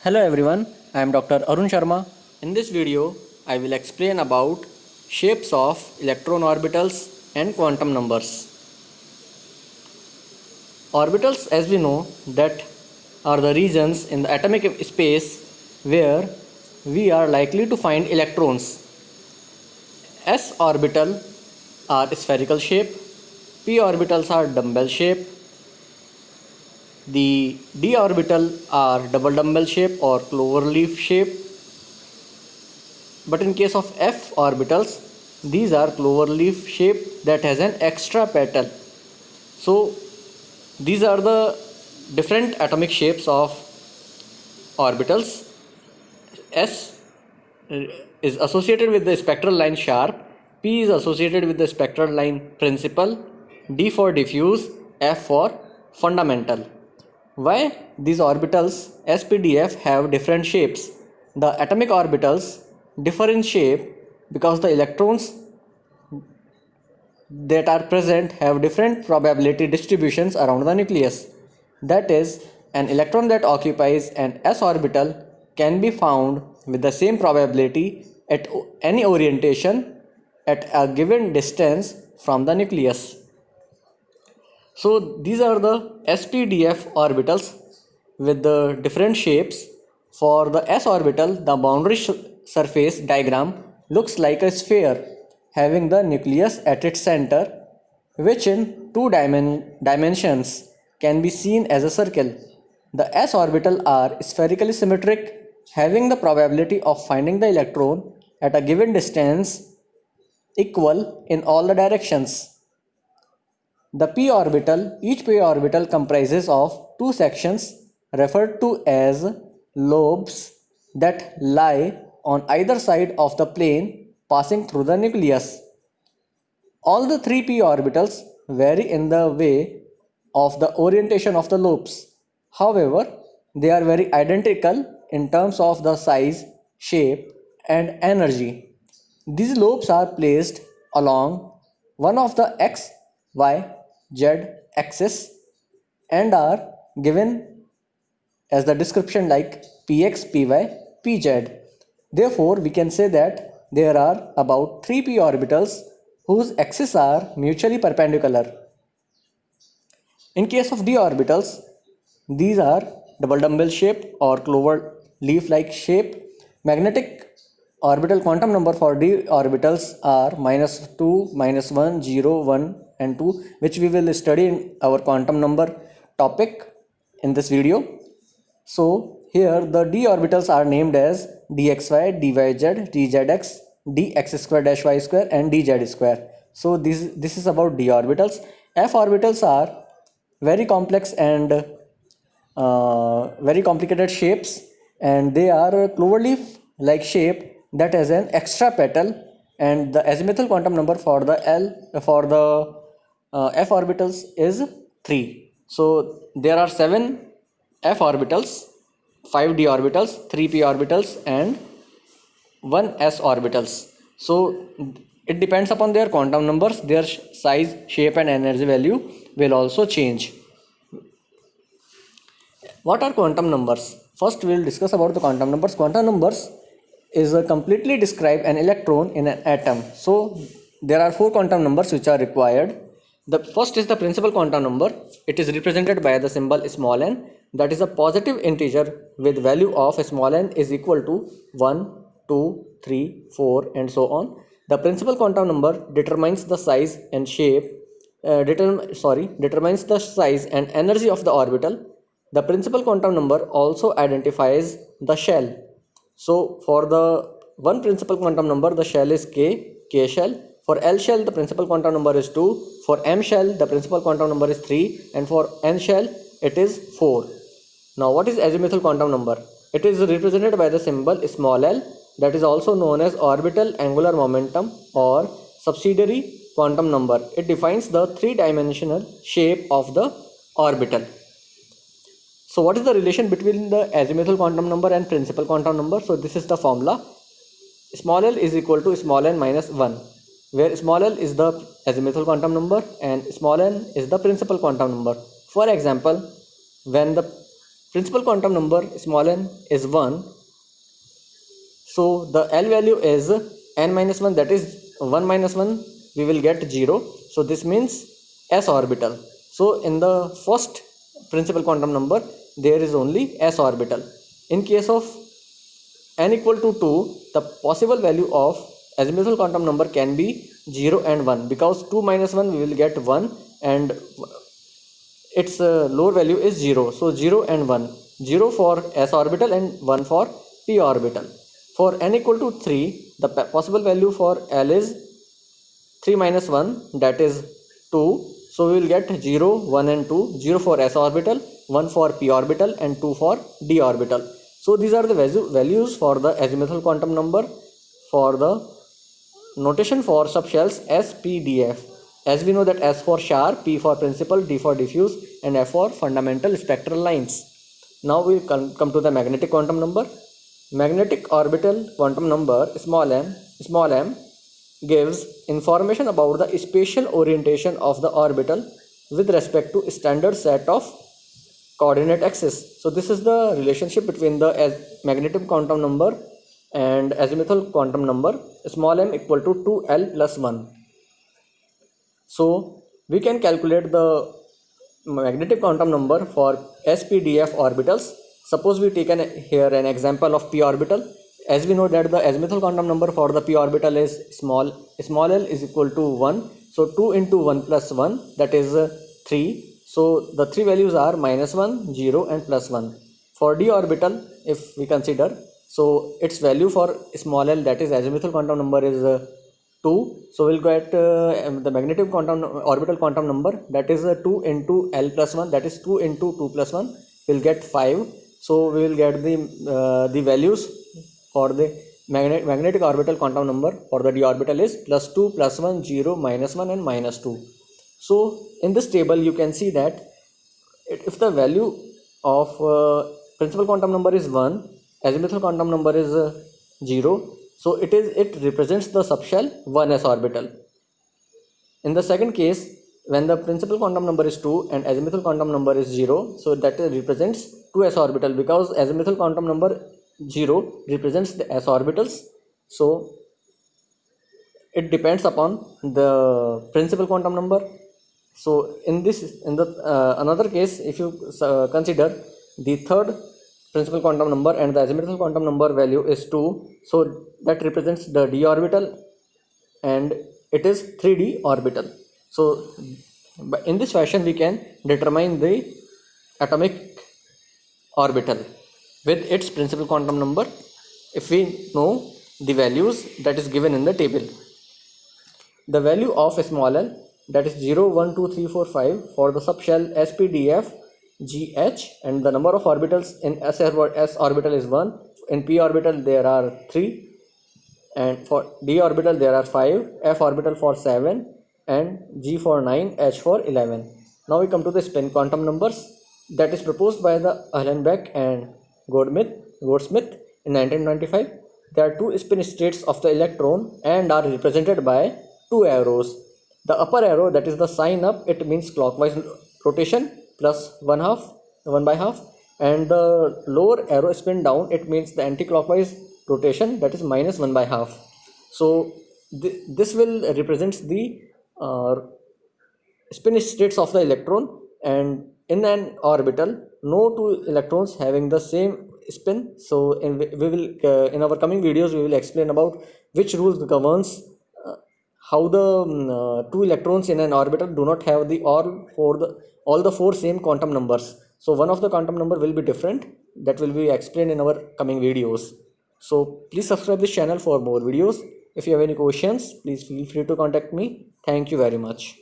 Hello everyone, I am Dr. Arun Sharma. In this video, I will explain about shapes of electron orbitals and quantum numbers. Orbitals, as we know, that are the regions in the atomic space where we are likely to find electrons. S orbital are spherical shape, p orbitals are dumbbell shape, the d orbital are double dumbbell shape or clover leaf shape, but in case of f orbitals, these are clover leaf shape that has an extra petal. So these are the different atomic shapes of orbitals. S is associated with the spectral line sharp, P is associated with the spectral line principal, D for diffuse, F for fundamental. Why these orbitals SPDF have different shapes? The atomic orbitals differ in shape because the electrons that are present have different probability distributions around the nucleus. That is, an electron that occupies an s orbital can be found with the same probability at any orientation at a given distance from the nucleus. So these are the SPDF orbitals with the different shapes. For the s orbital, the boundary surface diagram looks like a sphere having the nucleus at its center, which in two dimensions can be seen as a circle. The s orbital are spherically symmetric, having the probability of finding the electron at a given distance equal in all the directions. The each p orbital comprises of two sections referred to as lobes that lie on either side of the plane passing through the nucleus. All the three p orbitals vary in the way of the orientation of the lobes. However, they are very identical in terms of the size, shape, and energy. These lobes are placed along one of the x, y, z axis and are given as the description like px, py, pz. Therefore, we can say that there are about 3 p orbitals whose axes are mutually perpendicular. In case of d orbitals, these are double dumbbell shape or clover leaf like shape. Magnetic orbital quantum number for d orbitals are -2, -1, 0, 1 and 2, which we will study in our quantum number topic in this video. So here the d orbitals are named as dxy, dyz, dzx, dx square dash y square and dz square. So this is about d orbitals. F orbitals are very complex and very complicated shapes, and they are cloverleaf like shape that has an extra petal, and the azimuthal quantum number for the f orbitals is 3. So there are 7 f orbitals, 5 d orbitals, 3 p orbitals and 1 s orbitals. So it depends upon their quantum numbers. Their size, shape and energy value will also change. What are quantum numbers? First we will discuss about the quantum numbers. Quantum numbers is a completely describe an electron in an atom. So there are 4 quantum numbers which are required. The first is the principal quantum number. It is represented by the symbol small n. That is a positive integer with value of small n is equal to 1, 2, 3, 4 and so on. The principal quantum number determines the size and shape determines the size and energy of the orbital. The principal quantum number also identifies the shell. So for the one principal quantum number, the shell is k shell. For L shell, the principal quantum number is 2. For M shell, the principal quantum number is 3. And for N shell, it is 4. Now what is azimuthal quantum number? It is represented by the symbol small l, that is also known as orbital angular momentum or subsidiary quantum number. It defines the three-dimensional shape of the orbital. So what is the relation between the azimuthal quantum number and principal quantum number? So this is the formula. Small l is equal to small n minus 1, where small l is the azimuthal quantum number and small n is the principal quantum number. For example, when the principal quantum number small n is 1, so the L value is n minus 1, that is 1 minus 1 we will get 0, so this means s orbital. So in the first principal quantum number there is only s orbital. In case of n equal to 2, the possible value of azimuthal quantum number can be 0 and 1, because 2 minus 1 we will get 1 and its lower value is 0, so 0 and 1, 0 for s orbital and 1 for p orbital. For n equal to 3, the possible value for L is 3 minus 1, that is 2, so we will get 0, 1 and 2, 0 for s orbital, 1 for p orbital and 2 for d orbital. So these are the values for the azimuthal quantum number. For the notation for subshells S, P, D, F, as we know that S for sharp, P for principal, D for diffuse and F for fundamental spectral lines. Now we come to the magnetic quantum number. Magnetic orbital quantum number small m gives information about the spatial orientation of the orbital with respect to standard set of coordinate axis. So this is the relationship between the magnetic quantum number and azimuthal quantum number small m equal to 2l plus 1. So we can calculate the magnetic quantum number for SPDF orbitals. Suppose we take here an example of p orbital. As we know that the azimuthal quantum number for the p orbital is small l is equal to 1. So 2 into 1 plus 1, that is 3. So the three values are minus 1, 0 and plus 1. For d orbital, if we consider, so its value for small l, that is azimuthal quantum number, is 2. So we'll get the magnetic quantum orbital quantum number, that is 2 into l plus 1, that is 2 into 2 plus 1, we'll get 5. So we will get the values for the magnetic orbital quantum number for the d orbital is plus 2, plus 1, 0, minus 1 and minus 2. So in this table you can see that if the value of principal quantum number is 1, azimuthal quantum number is 0, so it represents the subshell 1s orbital. In the second case, when the principal quantum number is 2 and azimuthal quantum number is 0, so that represents 2s orbital, because azimuthal quantum number 0 represents the s orbitals. So it depends upon the principal quantum number. So in the another case, if you consider the third principal quantum number and the azimuthal quantum number value is 2, so that represents the d orbital and it is 3d orbital. So in this fashion we can determine the atomic orbital with its principal quantum number if we know the values that is given in the table. The value of small l, that is 0, 1, 2, 3, 4, 5 for the subshell SPDF GH, and the number of orbitals in s orbital is 1, in p orbital there are 3, and for d orbital there are 5, f orbital for 7 and g for 9, h for 11. Now we come to the spin quantum numbers that is proposed by the Uhlenbeck and Goudsmit in 1995. There are two spin states of the electron and are represented by two arrows. The upper arrow, that is the sign up, it means clockwise rotation plus 1 by half, and the lower arrow spin down, it means the anti-clockwise rotation, that is minus 1 by half. So this will represents the spin states of the electron, and in an orbital no two electrons having the same spin. So in our coming videos we will explain about which rules governs how the two electrons in an orbital do not have all the four same quantum numbers. So one of the quantum number will be different, that will be explained in our coming videos. So please subscribe this channel for more videos. If you have any questions, please feel free to contact me. Thank you very much.